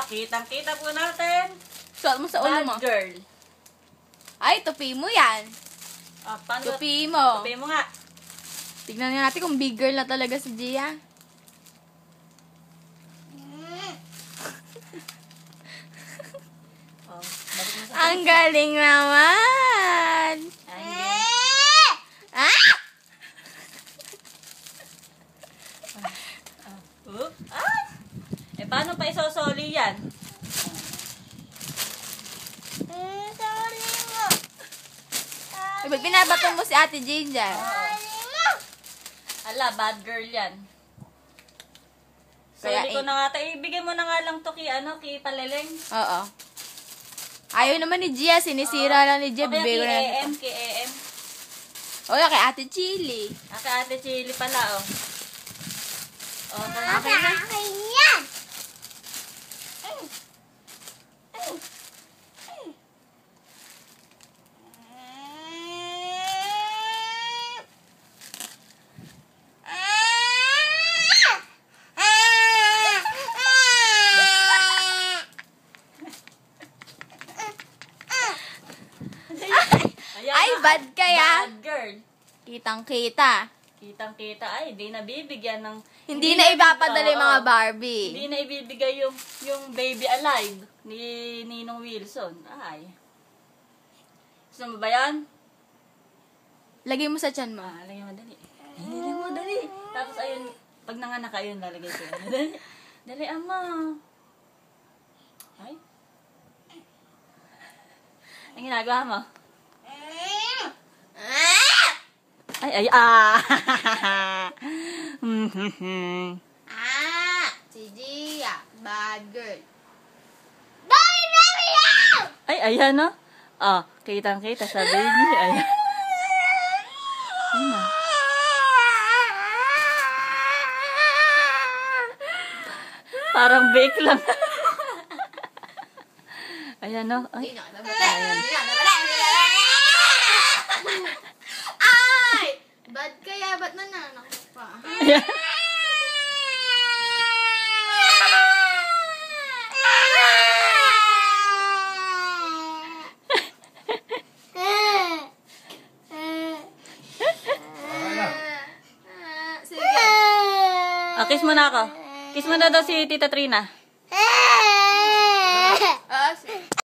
kitang-kita po natin. Suot mo sa ulo mo. Bad girl. Ay, tupi mo yan. Paano? Tupi mo. Tupi mo nga. Tignan nga natin kung big girl na talaga si Gia. Balik mo sa Ang galing naman. Ah! Paano pa isosoli yan? Ba't binabato mo si Ate Jane dyan? Ala, bad girl yan. Kaya Soli ko na nga tayo. Ibigay mo na nga lang to kay Paleleng. Oo. Ayaw naman ni Gia. Sinisira lang ni Gia. Okay, Bibigay ko na kay lang. kay AM. O, kay Ate Chili. Kay Ate Chili pala, oh. Okay na. Ay, bad kaya. Bad girl. Kitang-kita. Kitang-kita. Ay, hindi na bibigyan ng... Hindi na ipapadala yung mga Oo. Barbie. Hindi na ibibigay yung baby alive ni Ninong Wilson. Ay. Gusto mo ba yan? Lagay mo sa tiyan mo. Lagay mo, dali. Dali mo, dali. Tapos ayun, pag nanganak ayun, lalagay ko. Dali. Dali, ama. Ay. Ang ginagawa mo? Ay, Si Gia. Bad girl. Ay, ayan, no? Kitang-kita, sabi niya. Ayan. Parang bake lang. Ayan, no? Ay, ayan. Ay! Bad kaya? Ba't nananak pa? Ayan. Sige. Kiss mo na ako. Kiss mo na daw si Tita Trina.